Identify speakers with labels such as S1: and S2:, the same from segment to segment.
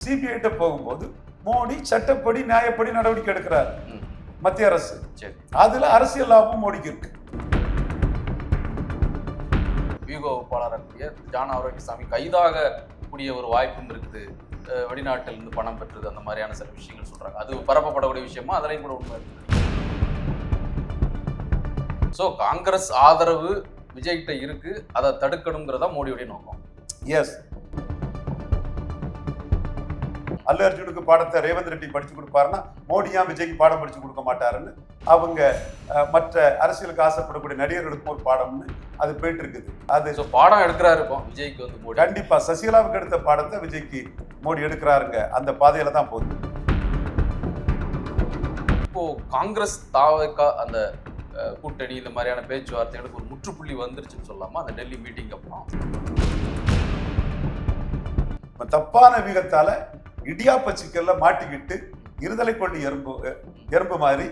S1: சிபிஐட்ட போகும்போது மோடி சட்டப்படி நியாயப்படி நடவடிக்கை எடுக்கிறார் மத்திய அரசு. அதுல அரசியல் லாபம் மோடிக்கு இருக்கு.
S2: வியூக வகுப்பாளர் ஜான் ஆரோக்கியசாமி கைதாக கூடிய ஒரு வாய்ப்பும் இருக்குது. வெளிநாட்டில் இருந்து பணம் பெற்றது அந்த மாதிரியான சில விஷயங்கள் சொல்றாங்க. அது பரப்பப்படக்கூடிய விஷயமா அதனையும் கூட உண்மை இருக்கு. ஸோ காங்கிரஸ் ஆதரவு விஜய்கிட்ட இருக்கு, அதை தடுக்கணுங்கிறதா மோடியுடைய நோக்கம்.
S1: எஸ், அல்லு அர்ஜுனுக்கு பாடத்தை ரேவந்த் ரெட்டி படிச்சு கொடுப்பாருன்னா மோடி ஏன் விஜய்க்கு பாடம் படிச்சு கொடுக்க மாட்டாருன்னு அவங்க மற்ற அரசியலுக்கு ஆசைப்படக்கூடிய நடிகர்களுக்கும் ஒரு பாடம்னு அது போயிட்டு இருக்குது. அது
S2: பாடம் எடுக்கிறாரு விஜய்க்கு வந்து மோடி.
S1: கண்டிப்பா சசிகலாவுக்கு எடுத்த பாடத்தை விஜய்க்கு மோடி எடுக்கிறாருங்க. அந்த பாதையில தான் போகுது.
S2: இப்போ காங்கிரஸ் தாவக அந்த கூட்டணி இந்த மாதிரியான பேச்சுவார்த்தைகளுக்கு ஒரு முற்றுப்புள்ளி வந்துருச்சுன்னு சொல்லாமா அந்த டெல்லி மீட்டிங் அப்புறம்
S1: தப்பான விகத்தால இடியாப்ப சிக்கல்ல மாட்டிக்கிட்டு இருதலை கொண்டு எறும்பு மாதிரி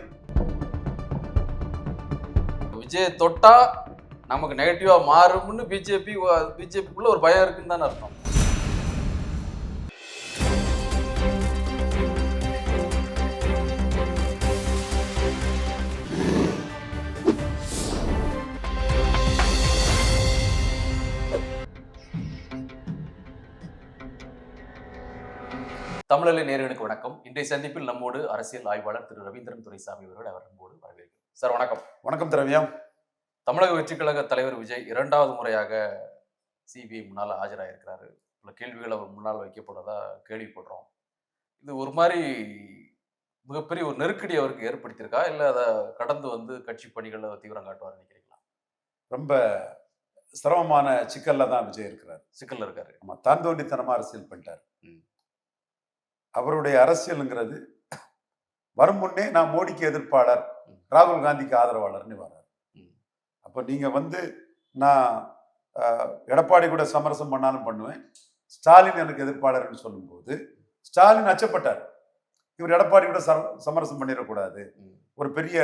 S2: விஜய் தொட்டா நமக்கு நெகட்டிவா மாறும்னு பிஜேபிக்குள்ள ஒரு பயம் இருக்குன்னு தானே அர்த்தம். தமிழலை நேயர்களுக்கு வணக்கம். இன்றைய சந்திப்பில் நம்மோடு அரசியல் ஆய்வாளர் திரு ரவீந்திரன் துரைசாமி அவர்கள் அவர்களோடு வரவேற்கிறோம். சார் வணக்கம்.
S1: வணக்கம் திரவியம்.
S2: தமிழக வெற்றிக் கழக தலைவர் விஜய் இரண்டாவது முறையாக சிபிஐ முன்னால் ஆஜராயிருக்கிறாரு. பல கேள்விகள் அவர் முன்னால் வைக்கப்படுறதா கேள்விப்படுறோம். இது ஒரு மாதிரி மிகப்பெரிய ஒரு நெருக்கடி அவருக்கு ஏற்படுத்தியிருக்கா, இல்லை அதை கடந்து வந்து கட்சி பணிகளை தீவிரம் காட்டுவார் நினைக்கிறீங்களா?
S1: ரொம்ப சிரமமான சிக்கல்ல தான் விஜய் இருக்கிறார்.
S2: சிக்கல்ல இருக்காரு.
S1: ஆமா, தான் தோண்டித்தனமா அரசியல் பண்ணிட்டார். அவருடைய அரசியலுங்கிறது வரும் முன்னே நான் மோடிக்கு எதிர்ப்பாளர், ராகுல் காந்திக்கு ஆதரவாளர்னு வர்றார். அப்போ நீங்க வந்து நான் எடப்பாடி கூட சமரசம் பண்ணாலும் பண்ணுவேன், ஸ்டாலின் எனக்கு எதிர்ப்பாளர்னு சொல்லும்போது ஸ்டாலின் அச்சப்பட்டார். இவர் எடப்பாடி கூட சமரசம் பண்ணிடக்கூடாது, ஒரு பெரிய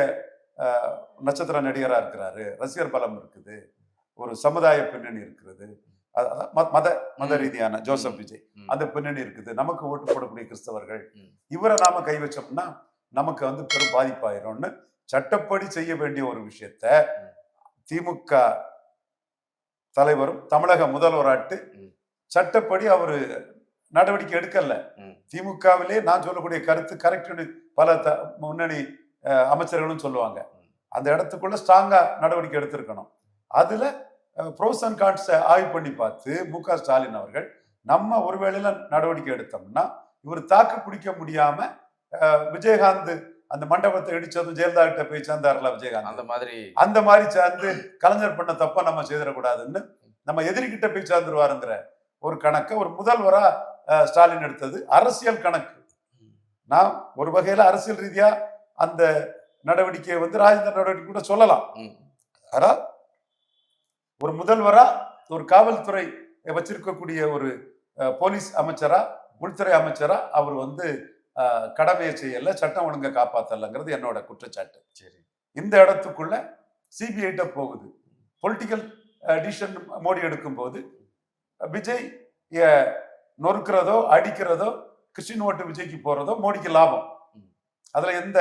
S1: நட்சத்திர நடிகராக இருக்கிறாரு, ரசிகர் பலம் இருக்குது, ஒரு சமுதாய பின்னணி இருக்கிறது, மத ரீதியான ஜோசப் விஜய் அந்த பின்னணி இருக்குது, நமக்கு ஓட்டு போடக்கூடிய கிறிஸ்தவர்கள், இவரை நாம கை வச்சோம்னா நமக்கு வந்து பெரும் பாதிப்பாயிரும்னு சட்டப்படி செய்ய வேண்டிய ஒரு விஷயத்த திமுக தலைவரும் தமிழக முதல்வராட்டு சட்டப்படி அவரு நடவடிக்கை எடுக்கல. திமுகவிலே நான் சொல்லக்கூடிய கருத்து கரெக்ட் பல முன்னணி அமைச்சர்களும் சொல்லுவாங்க. அந்த இடத்துக்குள்ள ஸ்ட்ராங்கா நடவடிக்கை எடுத்திருக்கணும். அதுல ப்ரோஸ் அண்ட் கான்ஸை ஆய்வு பண்ணி பார்த்து மு.க. ஸ்டாலின் அவர்கள் நம்ம ஒருவேளையில நடவடிக்கை எடுத்தோம்னா இவர் தாக்கு பிடிக்க முடியாம விஜயகாந்த் அந்த மண்டபத்தை இடிச்சதும் ஜெயலலிதா கிட்ட போய் சேர்ந்தார்ல விஜயகாந்த், அந்த மாதிரி சேர்ந்து கலைஞர் பண்ண தப்பா நம்ம செய்திடக்கூடாதுன்னு நம்ம எதிரிகிட்ட போய் சேர்ந்துருவாருங்கிற ஒரு கணக்கை ஒரு முதல்வரா ஸ்டாலின் எடுத்தது அரசியல் கணக்கு. நான் ஒரு வகையில அரசியல் ரீதியா அந்த நடவடிக்கையை வந்து ராஜேந்திர நடவடிக்கை கூட சொல்லலாம். அதான் ஒரு முதல்வரா ஒரு காவல்துறை வச்சிருக்கக்கூடிய ஒரு போலீஸ் அமைச்சரா உள்துறை அமைச்சரா அவர் வந்து கடமையை செய்யல, சட்டம் ஒழுங்கை காப்பாத்தலங்கிறது என்னோட குற்றச்சாட்டு. சரி, இந்த இடத்துக்குள்ள சிபிஐட்ட போகுது. பொலிட்டிக்கல் டிசிஷன் மோடி எடுக்கும் போது விஜய் நொறுக்கிறதோ அடிக்கிறதோ கிறிஸ்டின் ஓட்டு விஜய்க்கு போறதோ மோடிக்கு லாபம். அதுல எந்த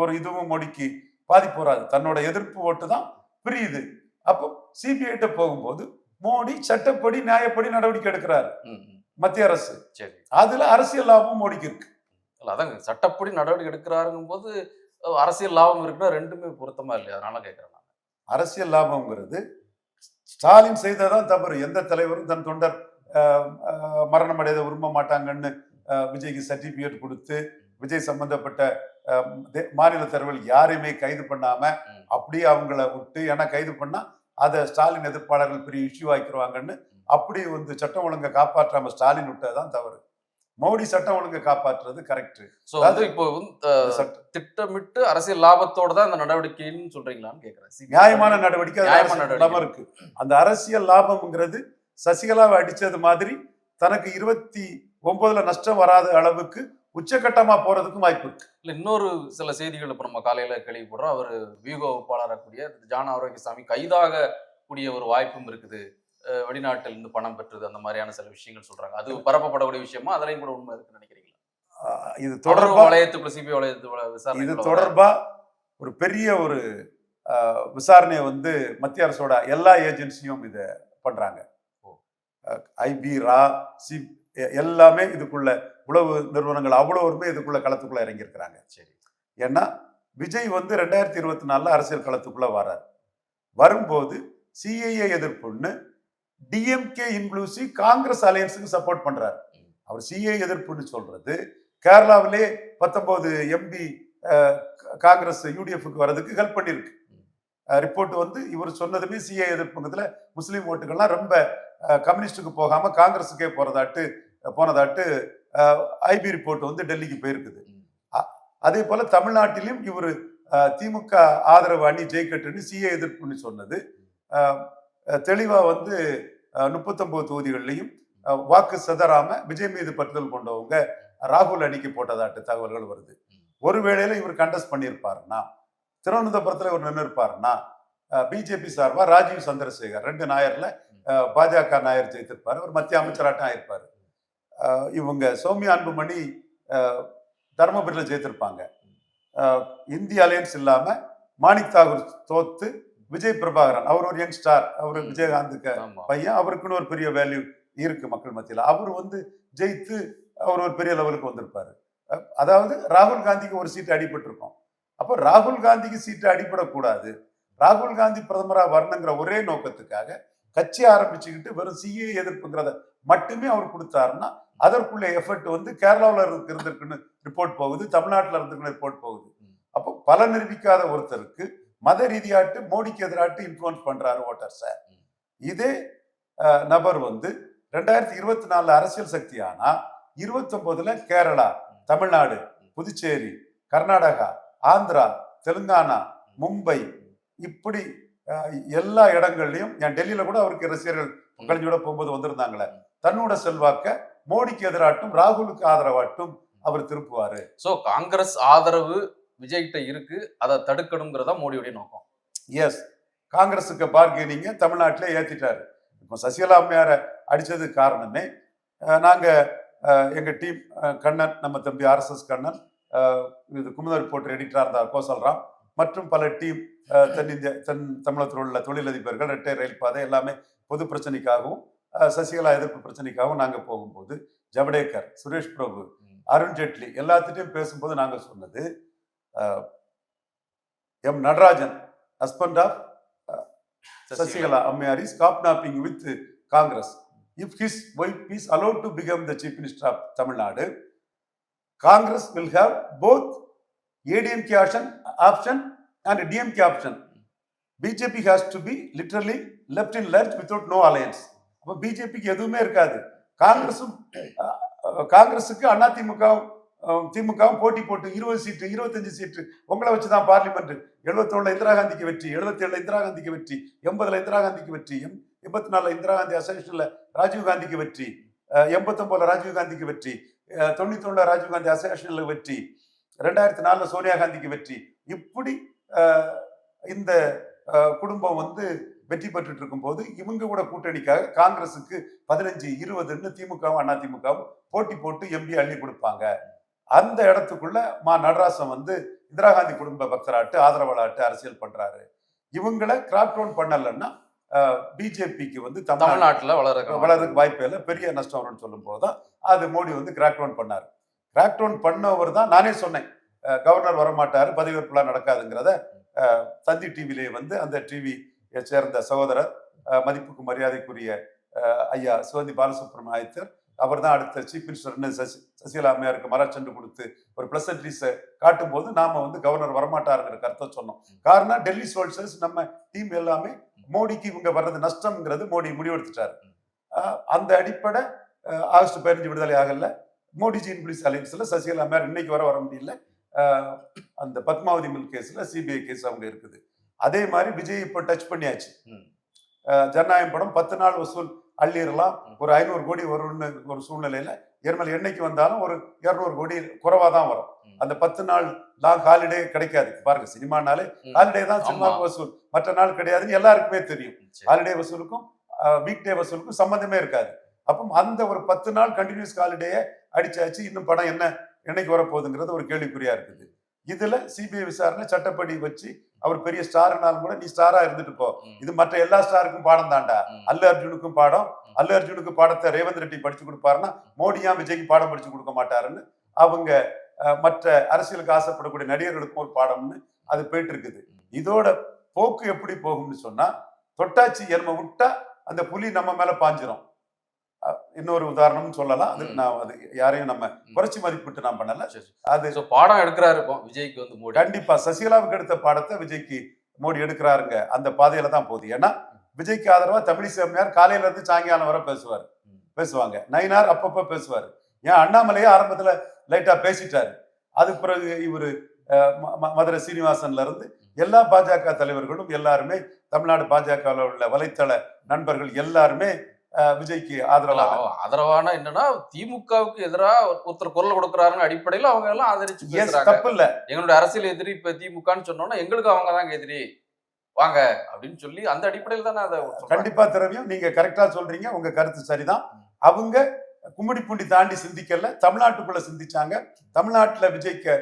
S1: ஒரு இதுவும் மோடிக்கு பாதிப்பு வராது, தன்னோட எதிர்ப்பு ஓட்டு தான் பிரியுது. அப்போ சிபிஐட்ட போகும்போது மோடி சட்டப்படி நியாயப்படி நடவடிக்கை எடுக்கிறாரு மத்திய அரசு. சரி, அதுல அரசியல் லாபம் மோடிக்கு இருக்கு.
S2: அதாங்க சட்டப்படி நடவடிக்கை எடுக்கிறாருங்கும் போது அரசியல் லாபம் இருக்குன்னா ரெண்டுமே பொருத்தமா இல்லையா? அதனால கேட்கிறேன்.
S1: அரசியல் லாபம்ங்கிறது ஸ்டாலின் செய்ததான் தவறு. எந்த தலைவரும் தன் தொண்டர் மரணம் அடையத விரும்ப மாட்டாங்கன்னு விஜய்க்கு சர்டிபிகேட் கொடுத்து விஜய் சம்பந்தப்பட்ட மாநில தலைவர்கள் யாரையுமே கைது பண்ணாம அப்படியே அவங்கள விட்டு, ஏன்னா கைது பண்ணா அதை ஸ்டாலின் எதிர்ப்பாளர்கள் பெரிய இஷ்யூ ஆக்கிடுவாங்கன்னு அப்படி வந்து சட்டம் ஒழுங்கை காப்பாற்றாம ஸ்டாலின் விட்டதுதான் தவறு. மோடி சட்டம் ஒழுங்கை காப்பாற்றுறது கரெக்ட்.
S2: இப்போ திட்டமிட்டு அரசியல் லாபத்தோட தான் அந்த நடவடிக்கைன்னு சொல்றீங்களான்னு கேட்கிறேன்.
S1: நியாயமான நடவடிக்கை இருக்கு. அந்த அரசியல் லாபம்ங்கிறது சசிகலாவை அடிச்சது மாதிரி தனக்கு 29 நஷ்டம் வராத அளவுக்கு உச்சகட்டமா போறதுக்கும் வாய்ப்பு இருக்கு.
S2: இல்ல இன்னொரு சில செய்திகள் இப்ப நம்ம காலையில கேள்விப்படுறோம். அவர் வியூக வகுப்பாளராக கூடிய ஜான் ஆரோக்கியசாமி கைதாக கூடிய ஒரு வாய்ப்பும் இருக்குது. வெளிநாட்டில் இருந்து பணம் பெற்றது அந்த மாதிரியான சில விஷயங்கள் சொல்றாங்க. அது பரப்பப்படக்கூடிய விஷயமா அதுலயும் கூட உண்மை இருக்குன்னு நினைக்கிறீங்களா?
S1: இது
S2: தொடர்பா
S1: தொடர்பா
S2: வளையத்துக்குள்ள சிபிஐ வளையத்துக்குள்ள
S1: இது
S2: விசாரணைக்குள்ள வராரு.
S1: தொடர்பா ஒரு பெரிய ஒரு விசாரணையை வந்து மத்திய அரசோட எல்லா ஏஜென்சியும் இதை பண்றாங்க.
S2: ஓ.
S1: ஐபி, ரா, சி எல்லாமே இதுக்குள்ள உளவு நிறுவனங்கள் அவ்வளவுமே இதுக்குள்ள களத்துக்குள்ள இறங்கியிருக்கிறாங்க.
S2: சரி.
S1: ஏன்னா விஜய் வந்து 2024 அரசியல் களத்துக்குள்ள வரார். வரும்போது சிஐஏ எதிர்ப்புன்னு டிஎம்கே இன்க்ளூசிவ் காங்கிரஸ் அலையன்ஸுக்கு சப்போர்ட் பண்றாரு. அவர் சிஏ எதிர்ப்புன்னு சொல்றது கேரளாவிலே 19 எம்பி காங்கிரஸ் யூடிஎஃப்க்கு வர்றதுக்கு ஹெல்ப் பண்ணிருக்கு. ரிப்போர்ட் வந்து இவர் சொன்னதுமே சிஏ எதிர்ப்புங்கிறதுல முஸ்லீம் ஓட்டுகள்லாம் ரொம்ப கம்யூனிஸ்டுக்கு போகாம காங்கிரஸுக்கே போனதாட்டு ஐபி ரிப்போர்ட் வந்து டெல்லிக்கு போயிருக்குது. அதே போல தமிழ்நாட்டிலும் இவர் திமுக ஆதரவு அணி ஜெயிக்கட்டுன்னு சிஏ எதிர்ப்புன்னு சொன்னது தெளிவா வந்து 39 தொகுதிகளிலையும் வாக்கு சிதறாம விஜய் மீது பற்றுதல் கொண்டவங்க ராகுல் அணிக்கு போட்டதாட்டு தகவல்கள் வருது. ஒருவேளையில இவர் கண்டஸ்ட் பண்ணியிருப்பாருன்னா, திருவனந்தபுரத்துல இவர் நின்று இருப்பாருன்னா, பிஜேபி சார்பா ராஜீவ் சந்திரசேகர் 2 நாயர்ல பாஜக நாயர் ஜெயித்திருப்பாரு. ஒரு மத்திய அமைச்சராட்டம் ஆயிருப்பாரு. இவங்க சௌமியா அன்புமணி தர்மபுரியில ஜெயித்திருப்பாங்க. இந்திய அலையன்ஸ் இல்லாம மாணிக் தாகூர் தோத்து விஜய் பிரபாகரன் அவர் ஒரு யங் ஸ்டார், அவர் விஜயகாந்துக்கு பையன், அவருக்குன்னு ஒரு பெரிய வேல்யூ இருக்கு மக்கள் மத்தியில். அவர் வந்து ஜெயித்து அவர் ஒரு பெரிய லெவலுக்கு வந்திருப்பாரு. அதாவது ராகுல் காந்திக்கு ஒரு சீட்டு அடிபட்டு இருக்கும். அப்போ ராகுல் காந்திக்கு சீட்டு அடிபடக்கூடாது, ராகுல் காந்தி பிரதமராக வரணுங்கிற ஒரே நோக்கத்துக்காக கட்சி ஆரம்பிச்சுக்கிட்டு வெறும் சிஏ எதிர்ப்புங்கிறத மட்டுமே அவர் கொடுத்தாருன்னா அதற்குள்ள எஃபர்ட் வந்து கேரளாவில் இருந்திருக்குன்னு ரிப்போர்ட் போகுது, தமிழ்நாட்டில் இருந்திருக்குன்னு ரிப்போர்ட் போகுது. அப்போ பல நிரூபிக்காத ஒருத்தருக்கு மத ரீதியாட்டு மோடிக்கு எதிராட்டு இன்ஃபுளுன்ஸ் பண்றாரு ஓட்டர்ஸை. இதே நபர் வந்து 2024 அரசியல் சக்தி ஆனா 29ல கேரளா, தமிழ்நாடு, புதுச்சேரி, கர்நாடகா, ஆந்திரா, தெலுங்கானா, மும்பை இப்படி எல்லா இடங்கள்லயும், என் டெல்லியில கூட அவருக்கு ரசிகர்கள் கழிஞ்சோட போகும்போது வந்திருந்தாங்களே, தன்னோட செல்வாக்க மோடிக்கு எதிராட்டும் ராகுலுக்கு ஆதரவாட்டும் அவர் திருப்புவாரு.
S2: சோ காங்கிரஸ் ஆதரவு விஜய்கிட்ட இருக்கு, அதை தடுக்கணுங்கிறதா மோடியுடைய நோக்கம்.
S1: எஸ், காங்கிரஸுக்கு பார்கெனிங்க தமிழ்நாட்டிலே ஏத்திட்டாரு. இப்போ சசிகலா அம்மையார அடிச்சது காரணமே நாங்க எங்க டீம் கண்ணன், நம்ம தம்பி ஆர்எஸ்எஸ் கண்ணன், இது குமுத ரிப்போர்ட்டர் எடிட்டரா இருந்தார் கோசல்ராம் மற்றும் பல டீம் தமிழகத்தில் உள்ள தொழிலதிபர்கள், இரட்டை ரயில் பாதை எல்லாமே பொது பிரச்சனைக்காகவும் சசிகலா எதிர்ப்பு பிரச்சனைக்காகவும் நாங்க போகும்போது ஜவடேகர், சுரேஷ் பிரபு, அருண் ஜேட்லி எல்லாத்திட்டையும் பேசும்போது நாங்க சொன்னது, M Natarajan husband of Sasigala Ammayar is carnapping with Congress. If his wife is allowed to become the Chief Minister of Tamil Nadu, Congress will have both ADMK option and DMK option. BJP has to be literally left in lurch without no alliance. அப்போ பிஜேபிக்கு எதுவுமே இருக்காது. காங்கிரஸுக்கு திமுகவும் போட்டி போட்டு 20 சீட்டு 25 சீட்டு உங்களை வச்சுதான் பார்லிமெண்ட். 77 இந்திரா காந்திக்கு வெற்றி, 77 இந்திரா காந்திக்கு வெற்றி, 80 இந்திரா காந்திக்கு வெற்றி, 84 இந்திரா காந்தி அசோசியேஷன்ல ராஜீவ் காந்திக்கு வெற்றி, 89 ராஜீவ் காந்திக்கு வெற்றி, 91 ராஜீவ் காந்தி அசோசியேஷன்ல வெற்றி, 2004 சோனியா காந்திக்கு வெற்றி. இப்படி இந்த குடும்பம் வந்து வெற்றி பெற்றுட்டு இருக்கும் போது இவங்க கூட கூட்டணிக்காக காங்கிரஸுக்கு 15, 20ன்னு திமுகவும் அதிமுகவும் போட்டி போட்டு எம்பி அள்ளி கொடுப்பாங்க. அந்த இடத்துக்குள்ள நடராசன் வந்து இந்திரா காந்தி குடும்ப பக்தராட்டு ஆதரவாளாட்டு அரசியல் பண்றாரு. இவங்களை கிராக் டவுன் பண்ணலன்னா பிஜேபிக்கு வந்து தமிழ்நாட்டில் வளர்றதுக்கு வாய்ப்பே இல்லை, பெரிய நஷ்டம் வரும்னு சொல்லும் போதுதான் அது மோடி வந்து கிராக் டவுன் பண்ணாரு. கிராக் டவுன் பண்ணவர் தான் நானே சொன்னேன், கவர்னர் வரமாட்டாரு, பதவியேற்புலாம் நடக்காதுங்கிறத தந்தி டிவிலே வந்து அந்த டிவியை சேர்ந்த சகோதரர் மதிப்புக்கு மரியாதைக்குரிய ஐயா சிவந்தி பாலசுப்ரமணிய ஆயத்தர், அவர் தான் அடுத்த சீஃப் மினிஸ்டர்னு சசிகலா அம்மையாருக்கு மரச்செண்டு கொடுத்து ஒரு பிளசன்ட்ரிஸை காட்டும் போது நாம வந்து கவர்னர் வரமாட்டாருங்கிற கருத்தை சொன்னோம். காரணம் டெல்லி சோல்சர்ஸ் நம்ம டீம் எல்லாமே மோடிக்கு இவங்க வர்றது நஷ்டம்ங்கிறது மோடி முடிவெடுத்துட்டாரு. அந்த அடிப்படை ஆகஸ்ட் 15 விடுதலை ஆகல, மோடிஜியின் போலீஸ் அலையன்ஸ்ல சசிகலா அம்மையார் இன்னைக்கு வர முடியல. அந்த பத்மாவதி மில் கேஸ்ல சிபிஐ கேஸ் அவங்க இருக்குது. அதே மாதிரி விஜய் இப்ப டச் பண்ணியாச்சு. ஜனநாயகம் படம் 10 நாள் வசூல் அள்ளிடலாம், ஒரு 500 கோடி வரும்னு ஒரு சூழ்நிலையில எருமல் என்னைக்கு வந்தாலும் ஒரு 200 கோடி குறைவா தான் வரும். அந்த 10 நாள் லாங் ஹாலிடே கிடைக்காது. பாருங்க, சினிமானாலே ஹாலிடே தான் சினிமாவுக்கு வசூல், மற்ற நாள் கிடையாதுன்னு எல்லாருக்குமே தெரியும். ஹாலிடே வசூலுக்கும் வீக் டே வசூலுக்கும் சம்மந்தமே இருக்காது. அப்போ அந்த ஒரு 10 நாள் கண்டினியூஸ் ஹாலிடேயை அடிச்சாச்சு. இன்னும் படம் என்னைக்கு வரப்போகுதுங்கிறது ஒரு கேள்விக்குறியா இருக்குது. இதுல சிபிஐ விசாரணை சட்டப்படி வச்சு அவர் பெரிய ஸ்டார்னாலும் கூட நீ ஸ்டாரா இருந்துட்டு போ, இது மற்ற எல்லா ஸ்டாருக்கும் பாடம் தாண்டா, அல்லு அர்ஜுனுக்கும் பாடம், அல்லு அர்ஜுனுக்கு பாடத்தை ரேவந்த் ரெட்டி படிச்சு கொடுப்பாருன்னா மோடி ஏன் விஜய்க்கு பாடம் படிச்சு கொடுக்க மாட்டாருன்னு அவங்க மற்ற அரசியலுக்கு ஆசைப்படக்கூடிய நடிகர்களுக்கும் ஒரு பாடம்னு அது போயிட்டு இருக்குது. இதோட போக்கு எப்படி போகும்னு சொன்னா, தொட்டாச்சி எருமை விட்டா அந்த புலி நம்ம மேல பாஞ்சிரும். இன்னொரு உதாரணம் சொல்லலாம். அது நான் அது யாரையும் நம்ம குறைச்சி மதிப்பிட்டு நான் பண்ணல. அது
S2: பாடம் எடுக்கிறாரு விஜய்க்கு வந்து மோடி.
S1: கண்டிப்பா சசிகலாவுக்கு எடுத்த பாடத்தை விஜய்க்கு மோடி எடுக்கிறாருங்க. அந்த பாதையில தான் போகுது. ஏன்னா விஜய்க்கு ஆதரவா தமிழிசை அம்மையார் காலையில இருந்து சாயங்காலம் வரை பேசுவாங்க. நயினார் அப்பப்ப பேசுவாரு. ஏன் அண்ணாமலையே ஆரம்பத்துல லைட்டா பேசிட்டாரு. அதுக்கு பிறகு இவரு மதுரை சீனிவாசன்ல இருந்து எல்லா பாஜக தலைவர்களும் எல்லாருமே, தமிழ்நாடு பாஜக உள்ள வலைத்தள நண்பர்கள் எல்லாருமே விஜய்க்கு
S2: ஆதரவான என்னன்னா திமுகவுக்கு எதிராக ஒருத்தர் குரல் கொடுக்கிறாருன்னு அடிப்படையில் அவங்க எல்லாம் ஆதரிச்சு
S1: தப்பு இல்ல.
S2: எங்களுடைய அரசியல் எதிரி இப்ப திமுகன்னு சொன்னோம்னா எங்களுக்கு அவங்க தாங்க எதிரி வாங்க அப்படின்னு சொல்லி அந்த அடிப்படையில் தானே அதை
S1: கண்டிப்பா திரவியம் நீங்க கரெக்டா சொல்றீங்க. உங்க கருத்து சரிதான். அவங்க கும்மிடி பூண்டி தாண்டி சிந்திக்கல, தமிழ்நாட்டுக்குள்ள சிந்திச்சாங்க. தமிழ்நாட்டுல விஜய்க்கு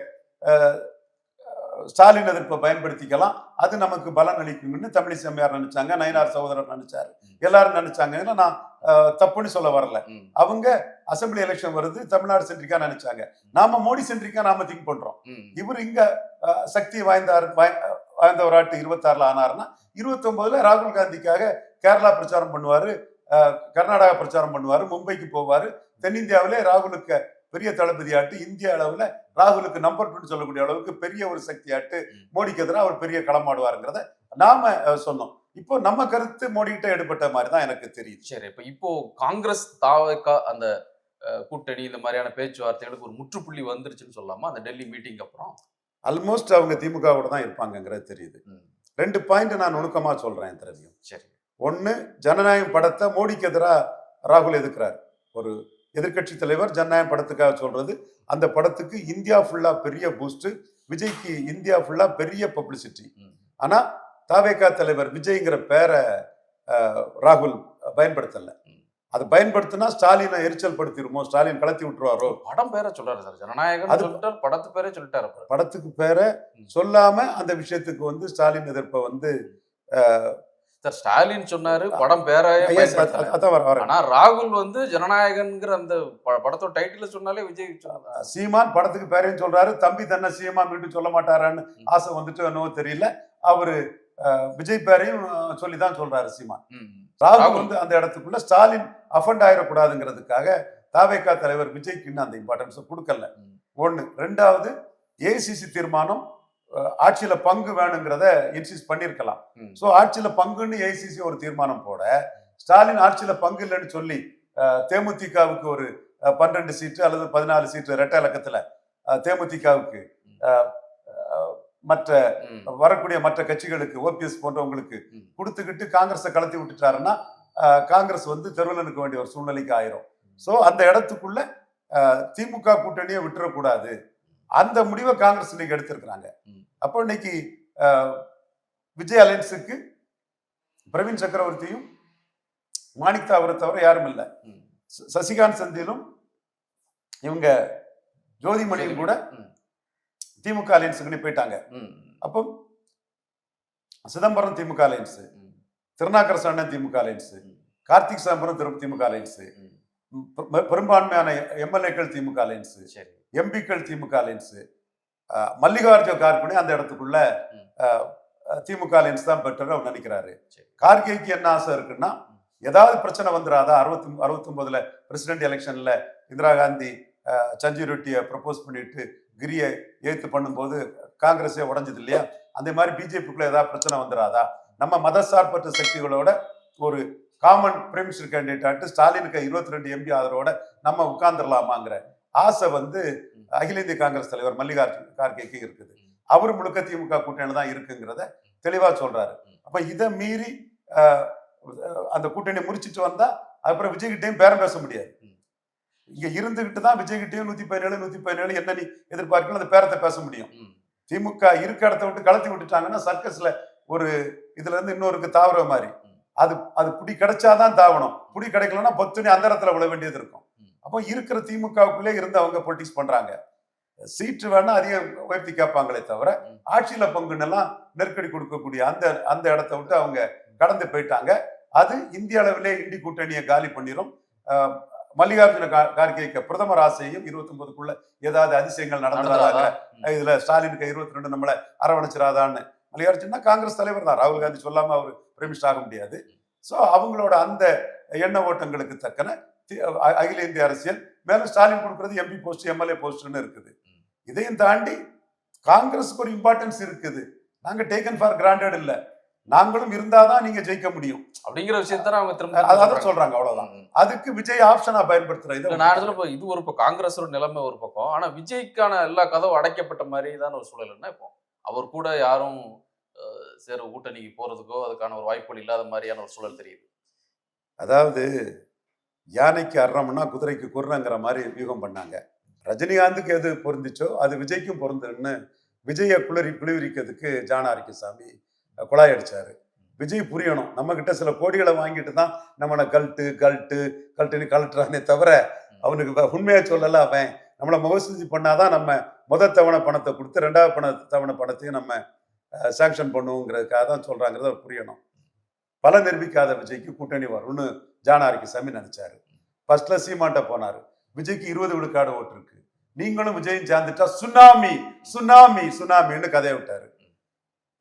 S1: ஸ்டாலின் எதிர்ப்பை பயன்படுத்திக்கலாம், அது நமக்கு பலன் அளிக்கும்னு தமிழிசை அம்மையார் நினைச்சாங்க, நயினார் சகோதரர் நினைச்சாரு, எல்லாரும் நினைச்சாங்க. நான் தப்புன்னு சொல்ல வரல. அவங்க அசம்பிளி எலெக்ஷன் வருது தமிழ்நாடு சென்ட்ரிக்கா நினைச்சாங்க. நாம மோடி சென்ட்ரிக்கா நாம திங்க் பண்றோம். இவர் இங்க சக்தி வாய்ந்தவராட்டு 26ல ஆனாருன்னா 29ல ராகுல் காந்திக்காக கேரளா பிரச்சாரம் பண்ணுவாரு, கர்நாடகா பிரச்சாரம் பண்ணுவாரு, மும்பைக்கு போவாரு. தென்னிந்தியாவிலே ராகுலுக்கு பெரிய தளபதியாட்டு, இந்திய அளவுல ராகுலுக்கு நம்பர் 2 சொல்லக்கூடிய அளவுக்கு பெரிய ஒரு சக்தியாட்டு மோடிக்கு எதிராக அவர் பெரிய களமாடுவாருங்கிறத நாம சொன்னோம். இப்போ நம்ம கருத்து மோடி கிட்ட எடுபட்ட மாதிரி தான் எனக்கு தெரியுது.
S2: சரி, இப்போ காங்கிரஸ் தாவக அந்த கூட்டணி இந்த மாதிரியான பேச்சுவார்த்தைகளுக்கு ஒரு முற்றுப்புள்ளி வந்துருச்சுன்னு சொல்லலாமா? அந்த டெல்லி மீட்டிங் அப்புறம்
S1: ஆல்மோஸ்ட் அவங்க திமுகவோட தான் இருப்பாங்கிறது தெரியுது. 2 பாயிண்ட் நான் நுணுக்கமா சொல்றேன் திரவியம்.
S2: சரி,
S1: ஒன்னு, ஜனநாயகம் படத்தை மோடிக்கு எதிராக ராகுல் எதிர்க்கிறார். ஒரு எதிர்கட்சி தலைவர் ஜனநாயகம் படத்துக்காக சொல்றது. அந்த படத்துக்கு இந்தியா ஃபுல்லா பெரிய பூஸ்ட், விஜய்க்கு இந்தியா ஃபுல்லா பெரிய பப்ளிசிட்டி. ஆனா தாவேகா தலைவர் விஜய்ங்கிற பேரை ராகுல் பயன்படுத்தல. அது பயன்படுத்தினா ஸ்டாலினை எரிச்சல் படுத்திருமோ, ஸ்டாலின் கலத்தி விட்டுருவாரோ.
S2: படம் பேரை சொல்றாரு சார், ஜனநாயகம் படத்து பேரே சொல்லிட்டாரு.
S1: படத்துக்கு பேரை சொல்லாம அந்த விஷயத்துக்கு வந்து ஸ்டாலின் எதிர்ப்பை
S2: சார் ஸ்டாலின் சொன்னாரு, படம் பேராயே. ஆனா ராகுல் வந்து ஜனநாயகன்ங்கிற அந்த படத்தோட டைட்டில் சொன்னாலே விஜய்
S1: சீமான் படத்துக்கு பேரையும் சொல்றாரு. தம்பி தன்னை சீமான் மீண்டும் சொல்ல மாட்டாரான்னு ஆசை வந்துட்டு என்னவோ தெரியல. அவரு விஜய் பேரையும் சொல்லிதான் சொல்றாரு சீமான். ராகுல் வந்து அந்த இடத்துக்குள்ள ஸ்டாலின் அஃபண்ட் ஆயிடக்கூடாதுங்கிறதுக்காக தாவேகா தலைவர் விஜய்க்கு இன்னும் அந்த இம்பார்ட்டன்ஸ் கொடுக்கல. ஒண்ணு. ரெண்டாவது, ஏசிசி தீர்மானம் ஆட்சியில பங்கு வேணுங்கிறத இன்சிஸ்ட் பண்ணிருக்கலாம். சோ ஆட்சியில பங்குன்னு ஏசிசி ஒரு தீர்மானம் போட, ஸ்டாலின் ஆட்சியில பங்கு இல்லைன்னு சொல்லி தேமுதிகவுக்கு ஒரு 12 சீட்டு அல்லது 14 சீட்டு இரட்டை இலக்கத்துல தேமுதிகவுக்கு, மற்ற வரக்கூடிய மற்ற கட்சிகளுக்கு, ஓபிஎஸ் போன்றவங்களுக்கு கொடுத்துக்கிட்டு காங்கிரஸை கலத்தி விட்டுட்டாருன்னா காங்கிரஸ் வந்து தெருவில் நிற்க வேண்டிய ஒரு சூழ்நிலைக்கு ஆயிரும். சோ அந்த இடத்துக்குள்ள திமுக கூட்டணியை விட்டுறக்கூடாது. அந்த முடிவை காங்கிரஸ் இன்னைக்கு எடுத்திருக்கிறாங்க. அப்போ இன்னைக்கு விஜய் அலையன்ஸுக்கு பிரவீன் சக்கரவர்த்தியும் மாணிக் தாவரை தவிர யாரும் இல்லை. சசிகாந்த் செந்திலும் இவங்க ஜோதிமணியும் கூட திமுக அலையன்ஸுக்கு போயிட்டாங்க. அப்போ சிதம்பரம் திமுக அலையன்ஸ், திருநாக்கரசு அண்ணன் திமுக அலையன்ஸ், கார்த்திக் சிதம்பரம் திமுக அலையன்ஸ், பெரும்பான்மையான எம்எல்ஏக்கள் திமுக அலையன்ஸ், எம்பிக்கள் திமுக அலையன்ஸ், மல்லிகார்ஜுன கார்கே அந்த இடத்துக்குள்ள திமுக அலையன்ஸ் தான் பெட்டர் அவர் நினைக்கிறாரு. கார்கேக்கு என்ன ஆசை இருக்குன்னா, ஏதாவது பிரச்சனை வந்துடாதா? 69ல பிரசிடென்ட் எலெக்ஷன்ல இந்திரா காந்தி சஞ்சீவ் ரெட்டியை ப்ரப்போஸ் பண்ணிட்டு கிரியை ஏத்து பண்ணும்போது காங்கிரஸே உடஞ்சது இல்லையா? அந்த மாதிரி பிஜேபிக்குள்ள ஏதாவது பிரச்சனை வந்துடாதா? நம்ம மதசார்பற்ற சக்திகளோட ஒரு காமன் பிரைம் மினிஸ்டர் கேண்டிடேட் ஸ்டாலினுக்கு 22 எம்பி ஆதரவோட நம்ம உட்கார்ந்துடலாமாங்கிற ஆசை வந்து அகில இந்திய காங்கிரஸ் தலைவர் மல்லிகார்ஜுன கார்கேக்கு இருக்குது. அவர் முழுக்க திமுக கூட்டணி தான் இருக்குங்கிறத தெளிவா சொல்றாரு. அப்ப இதை மீறி அந்த கூட்டணி முடிச்சுட்டு வந்தா அப்புறம் விஜய்கிட்டையும் பேரம் பேச முடியாது. இங்க இருந்துகிட்டு தான் விஜய்கிட்டையும் 117 என்ன நீ எதிர்பார்க்கணும் அந்த பேரத்தை பேச முடியும். திமுக இருக்க இடத்த விட்டு கலத்தி விட்டுட்டாங்கன்னா சர்க்கஸ்ல ஒரு இதுல இருந்து இன்னொருக்கு தாவர மாதிரி அது அது புடி கிடைச்சாதான் தாவணும், புடி கிடைக்கலன்னா பொத்துனி அந்த இடத்துல விழ வேண்டியது இருக்கும். அப்போ இருக்கிற திமுகவுக்குள்ளே இருந்து அவங்க பொலிட்டிக்ஸ் பண்றாங்க. சீட்டு வேணா அதிகம் உயர்த்தி கேட்பாங்களே தவிர ஆட்சியில பங்குன்னெல்லாம் நெருக்கடி கொடுக்கக்கூடிய அந்த அந்த இடத்த விட்டு அவங்க கடந்து போயிட்டாங்க. அது இந்திய அளவிலே இண்டி கூட்டணியை காலி பண்ணிடும். மல்லிகார்ஜுன கார்கேக்கு பிரதமர் ஆசையும் 29க்குள்ள ஏதாவது அதிசயங்கள் நடந்துடாதாங்க, இதுல ஸ்டாலினுக்கு 22 நம்மளை அரவணைச்சிடாதான்னு. மல்லிகார்ஜுனா காங்கிரஸ் தலைவர் தான், ராகுல் காந்தி சொல்லாம அவர் பிரமிஷ் ஆக முடியாது. ஸோ அவங்களோட அந்த எண்ண ஓட்டங்களுக்கு தக்கன அகில இந்திய அரசியல் மேலும் ஸ்டாலின் கொடுக்கறது எம்பி போஸ்ட் எம்எல்ஏ போஸ்ட்னு இருக்குது. இதையும் தாண்டி காங்கிரஸுக்கு ஒரு இம்பார்ட்டன்ஸ் இருக்குது. நாங்க டேக்கன் ஃபார் கிராண்டட் இல்ல, நாங்களும் இருந்தாதான் நீங்க ஜெயிக்க முடியும்
S2: அப்படிங்கிற விஷயத்தான் அவங்க திரும்ப
S1: அதான் சொல்றாங்க. அவ்வளவுதான். அதுக்கு விஜய் ஆப்ஷனா பயன்படுத்துறது.
S2: நான் இது ஒரு காங்கிரஸ் நிலைமை ஒரு பக்கம். ஆனா விஜய்க்கான எல்லா கதவும் அடைக்கப்பட்ட மாதிரி தான் ஒரு சூழல்னா இப்போ அவர் கூட யாரும் சேர கூட்டணிக்கு போறதுக்கோ அதுக்கான ஒரு வாய்ப்புகள் இல்லாத மாதிரியான ஒரு சூழல் தெரியுது.
S1: அதாவது யானைக்கு அறம்னா குதிரைக்கு குர்றங்கிற மாதிரி வியூகம் பண்ணாங்க. ரஜினிகாந்துக்கு எது பொருந்துச்சோ அது விஜய்க்கும் பொருந்துன்னு விஜயை குளிர்விக்கிறதுக்கு ஜான் ஆரோக்கியசாமி குழாய் அடிச்சாரு. விஜய் புரியணும், நம்ம கிட்ட சில கோடிகளை வாங்கிட்டு தான் நம்மளை கல்ட்டுன்னு கலட்டுறானே தவிர அவனுக்கு உண்மையா சொல்லல. அவன் நம்மளை முகசூதி பண்ணாதான் நம்ம முதல் தவணை பணத்தை கொடுத்து 2வது தவணை பணத்தையும் நம்ம சாங்ஷன் பண்ணுவோங்கிறதுக்காக தான் சொல்றாங்கிறத புரியணும். பல நிரூபிக்காத விஜய்க்கு கூட்டணி வரும்னு ஜான் ஆரோக்கியசாமி நினைச்சாரு. ஃபர்ஸ்ட்ல சீமான்ட்ட போனாரு. விஜய்க்கு 20 விழுக்காடு ஓட்டு இருக்கு, நீங்களும் விஜயும் சேர்ந்துட்டா சுனாமி சுனாமி சுனாமின்னு கதையை விட்டாரு.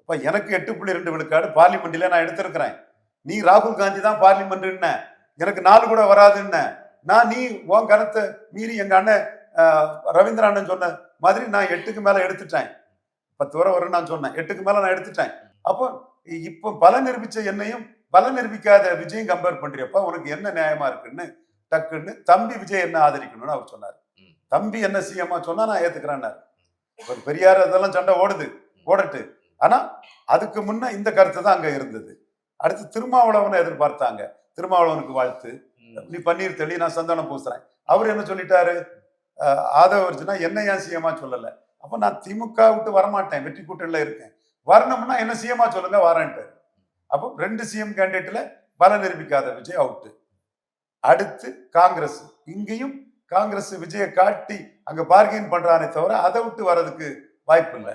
S1: இப்ப எனக்கு 8.2 விழுக்காடு பார்லிமெண்ட்ல நான் எடுத்திருக்கிறேன். நீ ராகுல் காந்தி தான் பார்லிமெண்ட், எனக்கு 4 கூட வராதுன்னு நான் நீ உன் கருத்தை மீறி எங்க அண்ணன் ரவீந்திர அண்ணன் சொன்ன மாதிரி நான் 8க்கு மேல எடுத்துட்டேன். 10 வரை வரும் நான் சொன்னேன், 8க்கு மேல நான் எடுத்துட்டேன். அப்போ இப்போ பல நிரூபிச்ச என்னையும் பல நிரூபிக்காத விஜயும் கம்பேர் பண்றியப்ப உனக்கு என்ன நியாயமா இருக்குன்னு டக்குன்னு தம்பி விஜய் என்ன ஆதரிக்கணும்னு அவர் சொன்னார். தம்பி என்ன சிஎம்மா சொன்னா நான் ஏத்துக்கிறேன்னாரு. பெரியார் அதெல்லாம் சண்டை ஓடட்டு. ஆனா அதுக்கு முன்ன இந்த கருத்து தான் அங்க இருந்தது. அடுத்து திருமாவளவனை எதிர்பார்த்தாங்க. திருமாவளவனுக்கு வாழ்த்து, நீ பன்னீர் தெளி, நான் சந்தனம் பூசுறேன். அவர் என்ன சொல்லிட்டாரு, ஆதவர்ஜுனா என்ன ஏன் சிஎம்மா சொல்லல. அப்ப நான் திமுக விட்டு வரமாட்டேன், வெற்றி கூட்டணியில இருக்கேன், வரணும்னா என்ன சிஎம்மா சொல்லுங்க வரேன்ட்டு. அப்போ 2 சிஎம் கேண்டிடேட்ல பல நிரூபிக்காத விஜய் அவுட்டு. அடுத்து காங்கிரஸ், இங்கேயும் காங்கிரஸ் விஜயை காட்டி அங்க பார்கெயின் பண்றானே தவிர அதை விட்டு வர்றதுக்கு வாய்ப்பு இல்லை.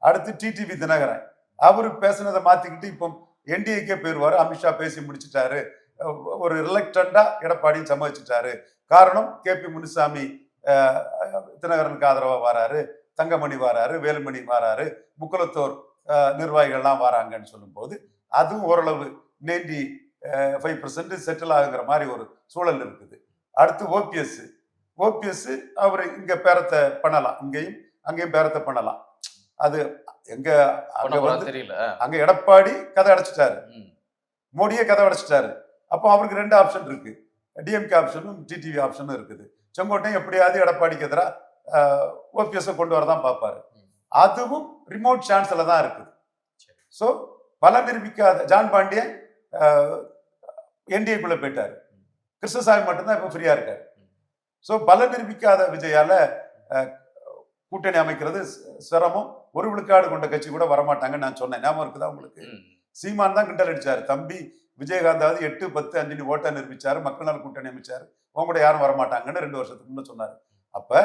S1: அடுத்து டிடிவி தினகரன், அவரு பேசினதை மாத்திக்கிட்டு இப்போ என்டிஏக்கே போயிருவாரு. அமித்ஷா பேசி முடிச்சுட்டாரு, ஒரு ரிலக்டண்டா எடப்பாடியும் சம்மதிச்சுட்டாரு. காரணம் கேபி முனுசாமி தினகரனுக்கு ஆதரவா வராரு, தங்கமணி வராரு, வேலுமணி வராரு, முக்குலத்தோர் நிர்வாகிகள்லாம் வராங்கன்னு சொல்லும் போது அதுவும் ஓரளவு 95% செட்டில் ஆகுங்கிற மாதிரி ஒரு சூழல் இருக்குது. அடுத்து ஓபிஎஸ் அவர் இங்க பேரத்தை பண்ணலாம், இங்கேயும் அங்கேயும் பேரத்தை பண்ணலாம். அது எங்க
S2: தெரியல.
S1: அங்க எடப்பாடி கதை அடைச்சிட்டாரு, மோடியே கதை அடைச்சிட்டாரு. அப்போ அவருக்கு 2 ஆப்ஷன் இருக்கு, டிஎம்கே ஆப்ஷனும் டிடிவி ஆப்ஷனும் இருக்குது. செங்கோட்டையும் எப்படியாவது எடப்பாடிக்கு எதிராக ஓபிஎஸ் கொண்டு வரதான் பார்ப்பாரு. அதுவும் ரிமோட் சான்ஸ்ல தான் இருக்குது. ஸோ பல நிரூபிக்காத ஜான் பாண்டியன் என்டிஏக்குள்ள போயிட்டாரு, கிருஷ்ணசாமி மட்டும்தான் இப்ப ஃப்ரீயா இருக்காரு. ஸோ பல நிரூபிக்காத விஜயால கூட்டணி அமைக்கிறது சிரமம். 1 விழுக்காடு கொண்ட கட்சி கூட வரமாட்டாங்கன்னு நான் சொன்னேன், ஞாபகம் இருக்குதா உங்களுக்கு? சீமான் தான் கிண்டல் அடிச்சாரு, தம்பி விஜயகாந்தாவது 8, 10, 5 ஓட்டை நிரூபிச்சாரு, மக்கள் நல கூட்டணி அமைச்சாரு, அவங்க கூட யாரும் வரமாட்டாங்கன்னு 2 வருஷத்துக்கு முன்ன சொன்னாரு. அப்ப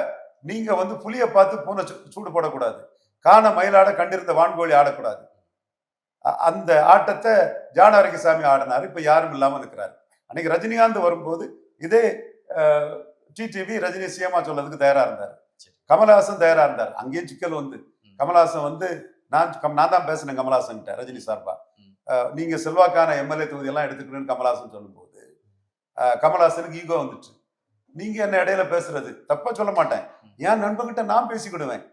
S1: நீங்க புலியை பார்த்து பூனை சூடு போடக்கூடாது, காண மயிலாட கண்டிருந்த வான்கோழி ஆடக்கூடாது. அந்த ஆட்டத்தை ஜான் ஆரோக்கியசாமி ஆடினாரு, இப்ப யாரும் இல்லாம இருக்கிறாரு. அன்னைக்கு ரஜினிகாந்த் வரும்போது இதே டிடிவி ரஜினி சிஎம்மா சொல்றதுக்கு தயாரா இருந்தாரு, கமல்ஹாசன் தயாரா இருந்தார். அங்கேயும் சிக்கல் கமல்ஹாசன் நான் தான் பேசினேன் கமல்ஹாசன் ரஜினி சார்பா, நீங்க செல்வாக்கான எம்எல்ஏ தொகுதி எல்லாம் எடுத்துக்கணும்னு கமல்ஹாசன் சொல்லும் போது கமல்ஹாசனுக்கு ஈகோ வந்துச்சு. நீங்க என்ன இடையில பேசுறது, தப்பா சொல்ல மாட்டேன், என் நண்பன்கிட்ட நான் பேசிக்கிடுவேன்,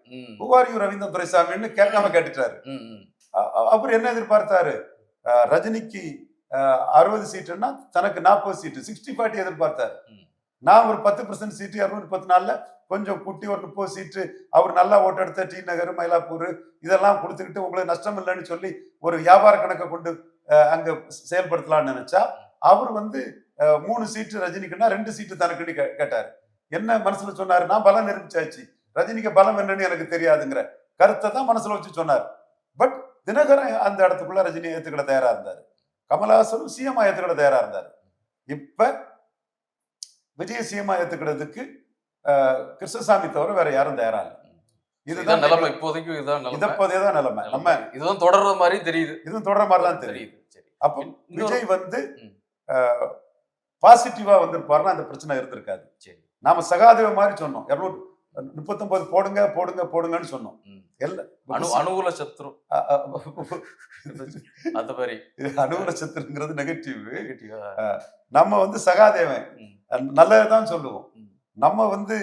S1: புகாரியூர் ரவீந்திரன் துரைசாமின்னு கேட்காம கேட்டுட்டாரு. அவர் என்ன எதிர்பார்த்தாரு, ரஜினிக்கு 60 சீட்டுன்னா தனக்கு 40 சீட்டு 60-40 எதிர்பார்த்தாரு. நான் ஒரு 10% சீட்டு 234ல கொஞ்சம் குட்டி ஒரு 30 சீட்டு அவர் நல்லா ஓட்டெடுத்த டி நகர், மயிலாப்பூர் இதெல்லாம் கொடுத்துக்கிட்டு உங்களுக்கு நஷ்டம் இல்லைன்னு சொல்லி ஒரு வியாபார கணக்கை கொண்டு அங்க செயல்படுத்தலாம்னு நினைச்சா, அவர் 3 சீட்டு ரஜினிக்குன்னா 2 சீட்டு தனக்குன்னு கேட்டாரு. என்ன மனசுல சொன்னாரு, நான் பலம் நிரூபிச்சாச்சு, ரஜினிக்கு பலம் என்னன்னு எனக்கு தெரியாதுங்கிற கருத்தை தான் மனசுல வச்சு சொன்னார். பட் தினகரன் அந்த இடத்துக்குள்ள ரஜினி ஏத்துக்கிட தயாரா இருந்தாரு. கமலஹாசனும் சிஎம் ஏத்துக்கிட தயாரா இருந்தாரு. இப்ப விஜய் சிஎம் ஏத்துக்கிறதுக்கு கிருஷ்ணசாமி தவிர வேற யாரும் தயாரா இல்லை.
S2: இதுதான் நிலைமை, இப்போதைக்கு இதுதான் நிலைமை.
S1: இதப்போதேதான் நிலைமை. நம்ம
S2: இதுதான் தொடர்ற மாதிரி தெரியுது.
S1: இதுவும் தொடர மாதிரி தான் தெரியுது.
S2: சரி.
S1: அப்போ விஜய் வந்து பாசிட்டிவா வந்திருப்பாருன்னா அந்த பிரச்சனை இருந்திருக்காது.
S2: சரி.
S1: நாம சகாதேவ மாதிரி சொன்னோம், 239 போடுங்க போடுங்க போடுங்கன்னு சொன்னோம்.
S2: அனுகூல சத்ரு அந்த மாதிரி.
S1: அனுகூல சத்ருங்கிறது நெகட்டிவ். நம்ம வந்து சகாதேவன் நல்லதான் சொல்லுவோம். நம்ம வந்து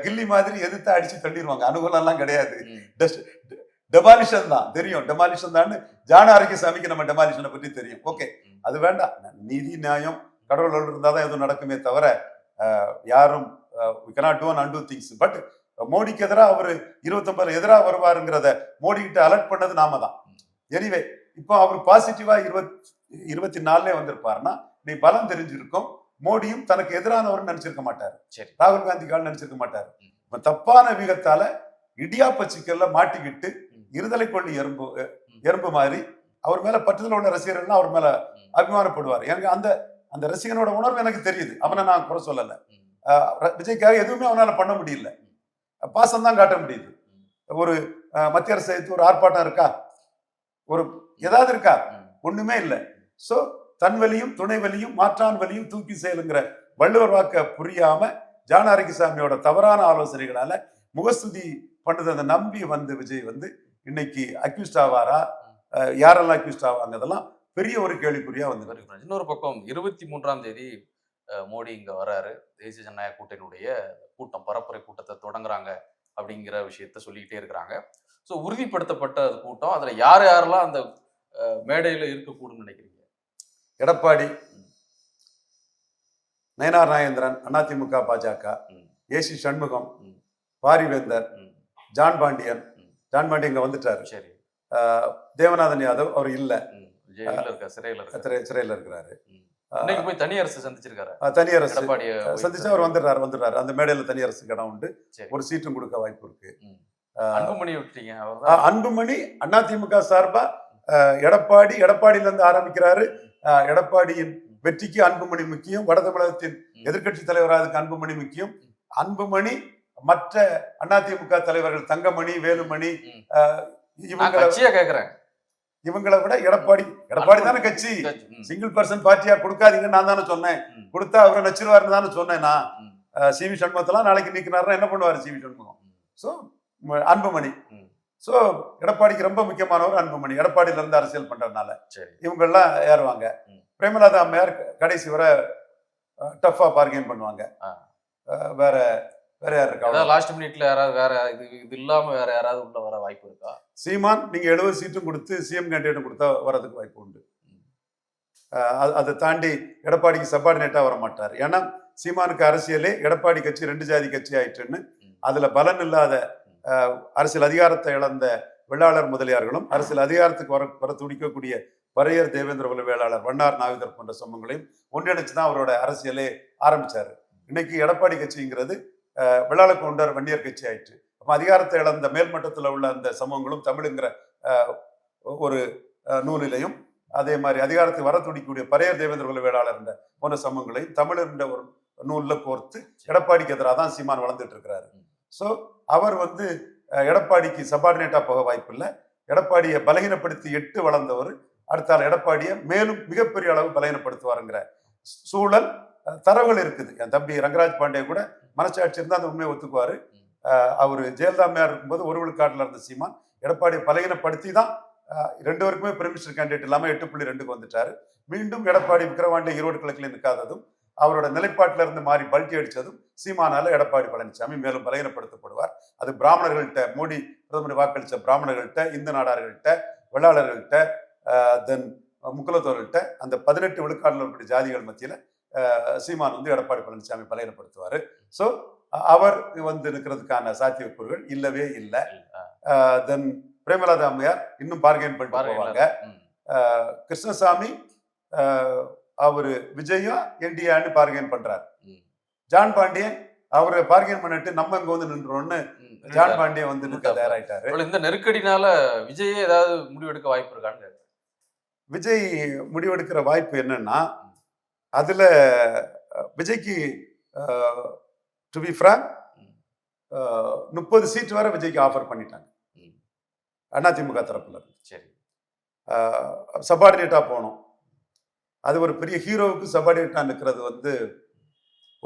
S1: கில்லி மாதிரி எதிர்த்து அடிச்சு தள்ளிடுவாங்க. அனுகூலம் எல்லாம் கிடையாது, டெமாலிஷன் தான் தெரியும். டெமாலிஷன் தான் ஜான ஆரோக்கியசாமிக்கு நம்ம டெமாலிஷனை பற்றி தெரியும். ஓகே, அது வேண்டாம். நீதி நியாயம் கடவுள் இருந்தாதான் எதுவும் நடக்குமே தவிர யாரும் we cannot do and undo things. But மோடிக்கு எதிராக அவர் 29 எதிராக வருவாருங்கிறத மோடி கிட்ட அலர்ட் பண்ணது நாம தான். எனிவே இப்போ அவர் பாசிட்டிவா 24 வந்திருப்பாருன்னா நீ பலம் தெரிஞ்சிருக்கும். மோடியும் தனக்கு எதிரானவர் நினைச்சிருக்க மாட்டாரு, ராகுல் காந்தி கால் நினைச்சிருக்க மாட்டாரு. தப்பான விகத்தால இடியாப்ப சிக்கல்ல மாட்டிக்கிட்டு இருதலை கொள்ளி எறும்பு மாதிரி அவர் மேல பற்றுதல் உள்ள ரசிகர்கள் அவர் மேல அபிமானப்படுவார். எனக்கு அந்த அந்த ரசிகனோட உணர்வு எனக்கு தெரியுது. அவனை நான் குறை சொல்லல. விஜய்க்காக எதுவுமே அவனால பண்ண முடியல, பாசம் தான் காட்ட முடியுது. ஒரு மத்திய அரசு ஒரு ஆர்ப்பாட்டம் இருக்கா, ஒரு ஏதாவது இருக்கா? ஒண்ணுமே இல்லை. சோ தன் வலியும் துணை வலியும் மாற்றான் வலியும் தூக்கி செயலுங்கிற வள்ளுவர் வாக்க புரியாம ஜான ஆரோக்கியசாமியோட தவறான ஆலோசனைகளால முகஸ்துதி பண்ணதை அந்த நம்பி வந்து விஜய் வந்து இன்னைக்கு அக்யூஸ்ட் ஆவாரா, யாரெல்லாம் அக்யூஸ்ட் ஆவாங்கிறதெல்லாம் பெரிய ஒரு கேள்விக்குறியா வந்து.
S2: இன்னொரு பக்கம் 23ஆம் தேதி மோடி இங்க வராரு. தேசிய ஜனநாயக கூட்டணியுடைய கூட்டம், பரப்புரை கூட்டத்தை தொடங்குறாங்க அப்படிங்கிற விஷயத்த சொல்லிக்கிட்டே இருக்கிறாங்க. ஸோ உறுதிப்படுத்தப்பட்ட கூட்டம், அதுல யாரெல்லாம் அந்த மேடையில இருக்கக்கூடும் நினைக்கிறீங்க?
S1: எடப்பாடி, நயனார் நாகேந்திரன் அதிமுக பாஜக, ஏசி சண்முகம், பாரிவேந்தர், ஜான் பாண்டியன் இங்க வந்துட்டாரு. சரி. தேவநாதன் யாதவ் அவர் இல்ல, சிறையில் இருக்கிறாரு.
S2: போய் தனியரசு சந்திச்சிருக்காரு.
S1: தனியரசு சந்திச்சு அவர் வந்துடுறாரு. அந்த மேடையில தனியரசுக்கு இடம் உண்டு, ஒரு சீட்டும் கொடுக்க வாய்ப்பு இருக்கு.
S2: அன்புமணி விட்டீங்க.
S1: அன்புமணி அதிமுக சார்பா எடப்பாடியில இருந்து ஆரம்பிக்கிறாரு. எடப்பாடியின் வெற்றிக்கு அன்புமணி முக்கியம், வட தமிழகத்தின் எதிர்கட்சி தலைவராக அன்புமணி முக்கியம். அன்புமணி மற்ற அதிமுக தலைவர்கள் தங்கமணி, வேலுமணி, இவங்களை விட எடப்பாடி தானே கட்சி. சிங்கிள் பர்சன் பார்ட்டியா கொடுக்காதீங்கன்னு நான் தானே சொன்னேன். கொடுத்தா அவரை நச்சிருவாருன்னு தானே சொன்னேன் நான். சிவி சண்முகத்தெல்லாம் நாளைக்கு நீக்கினாருன்னா என்ன பண்ணுவாரு CV Shanmugam? So Anbumani. So எடப்பாடிக்கு ரொம்ப முக்கியமானவர் அன்புமணி. எடப்பாடியில இருந்து அரசியல் பண்றதுனால இவங்க எல்லாம் ஏறுவாங்க. பிரேமலதா அம்மையார் கடைசி வரை டஃபா பார்கெயின் பண்ணுவாங்க. வேற யார் இருக்கா?
S2: லாஸ்ட் மினிட்ல யாராவது வேற இது இல்லாம வேற யாராவது உள்ள வர வாய்ப்பு இருக்கா?
S1: சீமான் நீங்க 70 சீட்டும் கொடுத்து சிஎம் கேண்டிடேட் கொடுத்தா வரதுக்கு வாய்ப்பு உண்டு. அதை தாண்டி எடப்பாடிக்கு சப்பார்டினேட்டா வர மாட்டார். ஏன்னா சீமானுக்கு அரசியலே எடப்பாடி கட்சி 2 ஜாதி கட்சி ஆயிட்டுன்னு, அதுல பலன் இல்லாத அரசியல் அதிகாரத்தை இழந்த வெள்ளாளர் முதலியார்களும் அரசியல் அதிகாரத்துக்கு வர துடிக்கக்கூடிய பரையர் தேவேந்திர குல வேளாளர் வண்ணார் நாவிதர் போன்ற சமூகங்களையும் ஒன்றிணைச்சுதான் அவரோட அரசியலே ஆரம்பிச்சாரு. இன்னைக்கு எடப்பாடி கட்சிங்கிறது வெள்ளாள கவுண்டர் வன்னியர் கட்சி ஆயிற்று. அப்ப அதிகாரத்தை இழந்த மேல்மட்டத்தில் உள்ள அந்த சமூகங்களும் தமிழுங்கிற ஒரு நூலிலையும், அதே மாதிரி அதிகாரத்தை வர துடிக்கக்கூடிய பரையர் தேவேந்திர குல வேளாளர் போன்ற சமூகங்களையும் தமிழ் என்ற ஒரு நூல்ல கோர்த்து எடப்பாடிக்கு எதிராக தான் சீமான் வளர்ந்துட்டு இருக்கிறாரு. ஸோ அவர் வந்து எடப்பாடிக்கு சபார்டினேட்டா போக வாய்ப்பு இல்லை. எடப்பாடியை பலகீனப்படுத்தி 8 வளர்ந்தவர் அடுத்தால் எடப்பாடியை மேலும் மிகப்பெரிய அளவு பலகீனப்படுத்துவாருங்கிற சூழல் தரவுகள் இருக்குது. என் தம்பி ரங்கராஜ் பாண்டே கூட மனசாட்சி இருந்தால் அந்த உண்மையை ஒத்துக்குவாரு. அவரு ஜெயலலிதா அம்மையார் இருக்கும்போது ஒரு விழுக்காட்டில் இருந்த சீமான் எடப்பாடியை பலகீனப்படுத்தி தான் 2 பேருக்குமே பிரைம் கேண்டிடேட் இல்லாமல் 8.2க்கு வந்துட்டாரு. மீண்டும் எடப்பாடி விக்கிரவாண்டி ஈரோடு கிழக்கில் நிற்காததும் அவரோட நிலைப்பாட்டில இருந்து மாறி பல்ட்டி அடிச்சதும் சீமானால எடப்பாடி பழனிசாமி மேலும் பலகீனப்படுத்தப்படுவார். அது பிராமணர்கள்ட்ட, மோடி பிரதமர் வாக்களித்த பிராமணர்கள்ட்ட, இந்து நாடார்கள்ட்ட, வெள்ளாளர்கள்ட்ட, தென் முக்குலத்தோர்கள்ட்ட, அந்த 18 விழுக்காடுல இருக்கக்கூடிய ஜாதிகள் மத்தியில சீமான் வந்து எடப்பாடி பழனிசாமி பலகீனப்படுத்துவாரு. ஸோ அவர் வந்து இருக்கிறதுக்கான சாத்தியக்கூறுகள் இல்லவே இல்லை. தென் பிரேமலதா அம்மையார் இன்னும் பார்கெயின் பண்ணிட்டு போவாங்க. கிருஷ்ணசாமி அவரு விஜயும் என்டிஆர்னு பார்கெயின் பண்றாரு. ஜான் பாண்டியன் அவரை பார்கெயின் பண்ணிட்டு நம்ம இங்க வந்து நின்றோம்னு ஜான் பாண்டியன் வந்து நிற்க தயாராயிட்டாரு.
S2: இந்த நெருக்கடினால விஜயே ஏதாவது முடிவெடுக்க வாய்ப்பு இருக்கான்னு
S1: விஜய் முடிவெடுக்கிற வாய்ப்பு என்னன்னா, அதுல விஜய்க்கு டு பி ஃப்ராங்க் 30 சீட் வரை விஜய்க்கு ஆஃபர் பண்ணிட்டாங்க அதிமுக தரப்புல இருந்து.
S2: சரி.
S1: சபார்டினேட்டா போனோம். அது ஒரு பெரிய ஹீரோவுக்கு சபார்டினேட்டா நிற்கிறது வந்து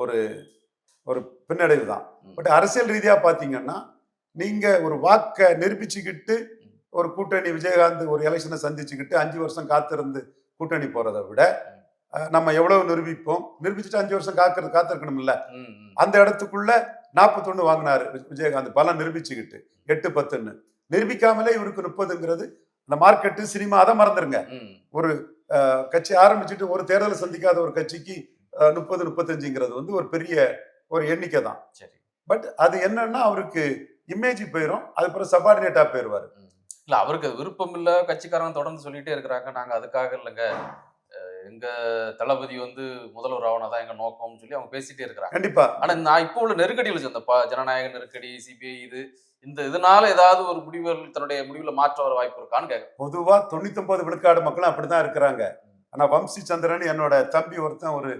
S1: ஒரு ஒரு பின்னடைவு தான். பட் அரசியல் ரீதியா பாத்தீங்கன்னா, நீங்க ஒரு வாக்கை நிரூபிச்சுக்கிட்டு ஒரு கூட்டணி விஜயகாந்த் ஒரு எலெக்ஷனை சந்திச்சுக்கிட்டு 5 வருஷம் காத்திருந்து கூட்டணி போறதை விட நம்ம எவ்வளவு நிரூபிச்சுட்டு 5 வருஷம் காத்திருக்கணும் இல்ல. அந்த இடத்துக்குள்ள 41 வாங்கினாரு விஜயகாந்த் பலம் நிரூபிச்சுக்கிட்டு 8-10ன்னு. நிரூபிக்காமலே இவருக்கு 30ங்கிறது இந்த மார்க்கெட்டு சினிமா அதை மறந்துருங்க. ஒரு கட்சி ஆரம்பிச்சுட்டு ஒரு தேர்தலை சந்திக்காத ஒரு கட்சிக்கு 30-35ங்கிறது வந்து ஒரு பெரிய ஒரு எண்ணிக்கை தான்.
S2: சரி. பட்
S1: அது என்னன்னா அவருக்கு இமேஜ் போயிடும். அதுக்கப்புறம் சபார்டினேட்டா போயிருவாரு.
S2: இல்ல அவருக்கு விருப்பம் இல்ல, கட்சிக்காரங்க தொடர்ந்து சொல்லிட்டே இருக்கிறாங்க. நாங்க அதுக்காக இல்லைங்க, எங்க தளபதி வந்து முதல்வர் ஆவணதான் எங்க நோக்கம்னு சொல்லி அவங்க பேசிட்டே இருக்கிறாங்க.
S1: கண்டிப்பா.
S2: ஆனா நான் இப்போ உள்ள நெருக்கடிகள் இந்த ஜனநாயக நெருக்கடி, சிபிஐ இதனால ஏதாவது ஒரு முடிவுகள் தன்னுடைய முடிவுல மாற்ற வர வாய்ப்பு இருக்கான்னு கேட்க.
S1: பொதுவா 99 விழுக்காடு மக்களும் அப்படிதான் இருக்கிறாங்க. ஆனா வம்சி சந்திரன் என்னோட தம்பி ஒருத்தன் ஒரு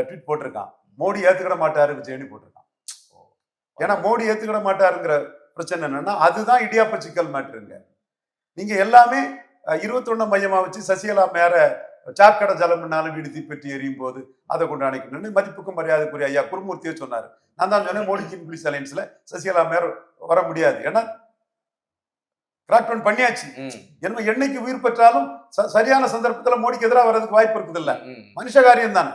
S1: ட்வீட் போட்டிருக்கான். மோடி ஏத்துக்கிட மாட்டாரு விஜய்னு போட்டிருக்கான். ஏன்னா மோடி ஏத்துக்கிட மாட்டாருங்கிற பிரச்சனை என்னன்னா அதுதான் இடியாப்ப சிக்கல் மேட்ருங்க. நீங்க எல்லாமே 21 மையமா வச்சு சசிகலா மேல சாக்கடை ஜலம்னாலும் வீடு தீப்பெட்டி எரியும் போது அதை கொண்டு அணைக்கணும்னு மதிப்புக்கும் மரியாதைக்குரிய ஐயா குருமூர்த்தியே சொன்னாரு. நான் தான் சொன்னேன் மோடிஜி இன்க்ளீஸ் அலையன்ஸ்ல சசிகலா மேல வர முடியாது. ஏன்னா கிராக் டவுன் பண்ணியாச்சு. என்ன என்னைக்கு உயிர் பெற்றாலும் சரியான சந்தர்ப்பத்துல மோடிக்கு எதிராக வர்றதுக்கு வாய்ப்பு இருக்குது இல்ல. மனுஷ காரியம் தானே.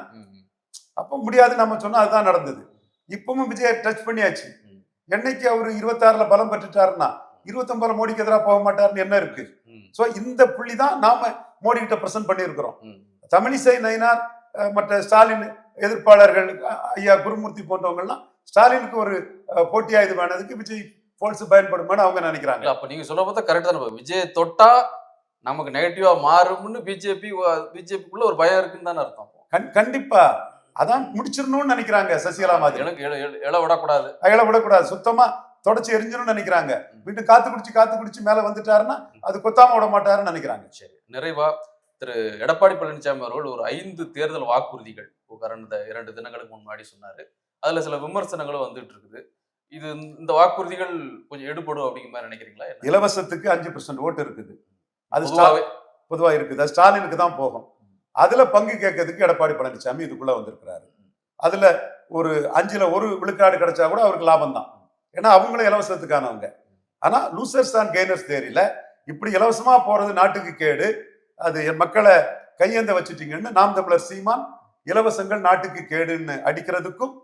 S1: அப்ப முடியாது நம்ம சொன்னா அதுதான் நடந்தது. இப்பவும் விஜய் டச் பண்ணியாச்சு. என்னைக்கு அவரு 26ல பலம் பெற்றுட்டாருன்னா 29 மோடிக்கு எதிராக போக மாட்டாருன்னு என்ன இருக்கு. சோ இந்த புள்ளி தான் நாம மோடி கிட்ட பிரசன்ட் பண்ணியிருக்கிறோம். தமிழிசை நயினார் மற்ற ஸ்டாலின் எதிர்ப்பாளர்கள் ஐயா குருமூர்த்தி போன்றவங்கலாம் ஸ்டாலினுக்கு ஒரு போட்டியா இது பண்ணதுக்கு விஜய் போல்ஸ் பயன்படுமான்னு அவங்க நினைக்கிறாங்க.
S2: அப்ப நீங்க சொல்ல பார்த்தா கரெக்ட் தான். விஜய் தொட்டா நமக்கு நெகட்டிவா மாறும்னு பிஜேபிக்குள்ள ஒரு பயம் இருக்குன்னு தானே அர்த்தம்.
S1: கண்டிப்பா அதான் முடிச்சிடணும்னு நினைக்கிறாங்க சசிகலா மாதிரி.
S2: இள
S1: விடக்கூடாது சுத்தமா தொடச்சி எரிஞ்சணும்னு நினைக்கிறாங்க. வீட்டு காத்து குடிச்சு மேல வந்துட்டாருன்னா அது கொத்தாம விட மாட்டாருன்னு நினைக்கிறாங்க.
S2: சரி, நிறைவா திரு எடப்பாடி பழனிசாமி அவர்கள் ஒரு 5 தேர்தல் வாக்குறுதிகள் கடந்த 2 தினங்களுக்கு முன்னாடி சொன்னாரு. அதுல சில விமர்சனங்களும் வந்துட்டு இருக்குது. இந்த வாக்குறுதிகள் கொஞ்சம் எடுபடும் அப்படிங்கிற மாதிரி நினைக்கிறீங்களா?
S1: இலவசத்துக்கு 5% ஓட்டு இருக்குது. அது பொதுவா இருக்குது. அது ஸ்டாலினுக்கு தான் போகும். அதுல பங்கு கேட்கறதுக்கு எடப்பாடி பழனிசாமி இதுக்குள்ள வந்திருக்கிறாரு. அதுல ஒரு 5ல் 1 விழுக்காடு கிடைச்சா கூட அவருக்கு லாபம் தான். ஏன்னா அவங்களும் இலவசத்துக்கானவங்க. ஆனா லூசர்ஸ் அண்ட் கெய்னர்ஸ் தேரியில இப்படி இலவசமா போறது நாட்டுக்கு கேடு, அது என் மக்களை கையேந்த வச்சுட்டீங்கன்னு நாம் தமிழர் சீமான் இலவசங்கள் நாட்டுக்கு கேடுன்னு அடிக்கிறதுக்கும்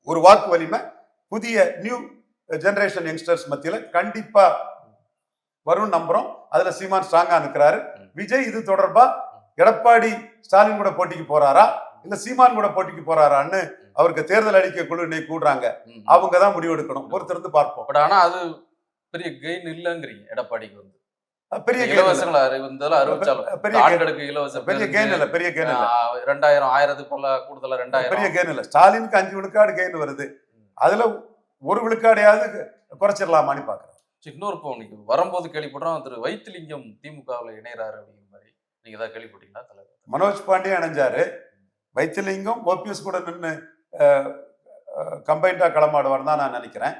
S1: ஒரு வாக்கு வலிமை புதிய நியூ ஜெனரேஷன் யங்ஸ்டர்ஸ் மத்தியில கண்டிப்பா வரும் நம்புறோம். அதுல சீமான் ஸ்ட்ராங்கா நிற்கிறாரு. விஜய் இது தொடர்பா எடப்பாடி ஸ்டாலின் கூட போட்டிக்கு போறாரா இல்ல சீமான் கூட போட்டிக்கு போறாரான்னு அவருக்கு தேர்தல் அறிக்கை குழு இன்னைக்கு கூடுறாங்க. அவங்க தான் முடிவெடுக்கணும். பொறுத்திருந்து பார்ப்போம்.
S2: பட் ஆனா அது பெரிய கெயின் இல்லங்கிறீங்க எடப்பாடிக்கு வந்து.
S1: பெரிய
S2: இலவசங்களை அறிவிச்சாலும்
S1: பெரிய கெயின் இல்ல.
S2: 2000 1000 போல கூடுதலா 2000
S1: பெரிய கெயின் இல்ல. ஸ்டாலினுக்கு 5 விழுக்காடு கெயின் வருது. அதுல 1 விழுக்காடையாவது குறைச்சிடலாமான்னு பாக்குறேன்.
S2: இன்னொரு இன்னைக்கு வரும்போது கேள்விப்படுறோம் திரு வைத்திலிங்கம் திமுகவில் இணையறாரு அப்படிங்கிற மாதிரி. நீங்க தான் கேள்விப்பட்டீங்களா? தலைவர்
S1: மனோஜ் பாண்டியன் இணைஞ்சாரு. வைத்திலிங்கம் ஓபிஎஸ் கூட நின்று கம்பைண்டா களமாடுவார் தான் நான் நினைக்கிறேன்.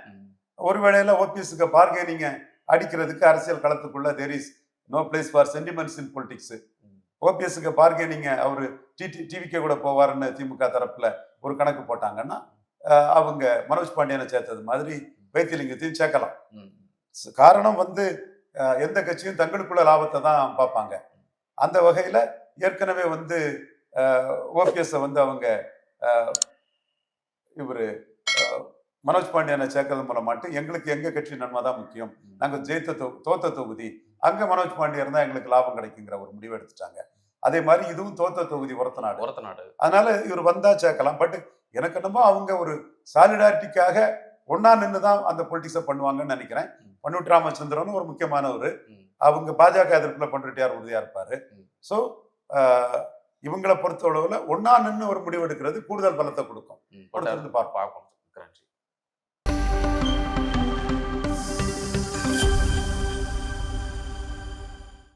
S1: ஒருவேளையில ஓபிஎஸ்க்கு பார்கெனிங்க அடிக்கிறதுக்கு அரசியல் களத்துக்குள்ள there is no place for sentiments in politics. ஓபிஎஸ்க்கு பார்கெனிங்க அவரு டிவிகே கூட போவாருன்னு திமுக தரப்புல ஒரு கணக்கு போட்டாங்கன்னா அவங்க மனோஜ் பாண்டியனை சேர்த்தது மாதிரி வைத்திலிங்கத்தையும் சேர்க்கலாம். காரணம் வந்து எந்த கட்சியும் தங்களுக்குள்ள லாபத்தை தான் பார்ப்பாங்க. அந்த வகையில ஏற்கனவே வந்து ஓபிஎஸ் வந்து அவங்க இவரு மனோஜ் பாண்டியனை சேர்க்கறது மூலமாட்டு எங்களுக்கு எங்க கட்சி நன்மை தான் முக்கியம், நாங்க தோத்த தொகுதி அங்க மனோஜ் பாண்டியன் தான் எங்களுக்கு லாபம் கிடைக்குங்கிற ஒரு முடிவு எடுத்துட்டாங்க. அதே மாதிரி இதுவும் தோத்த தொகுதி ஒரத்தநாடு. அதனால இவர் வந்தா சேர்க்கலாம். பட் எனக்கு என்னமோ அவங்க ஒரு சாலிடாரிட்டிக்காக ஒன்னா நின்று தான் அந்த பொலிட்டிக்ஸை பண்ணுவாங்கன்னு நினைக்கிறேன். பன்னுட் ராமச்சந்திரன் ஒரு முக்கியமானவர். அவங்க பாஜக எதிர்ப்புல பண்ருட்டியார் உறுதியா இருப்பாரு. ஸோ இவங்களை பொறுத்தளவுல ஒன்னா நின்று ஒரு முடிவு எடுக்கிறது கூடுதல் பலத்தை கொடுக்கும்.
S2: பார்ப்போம்.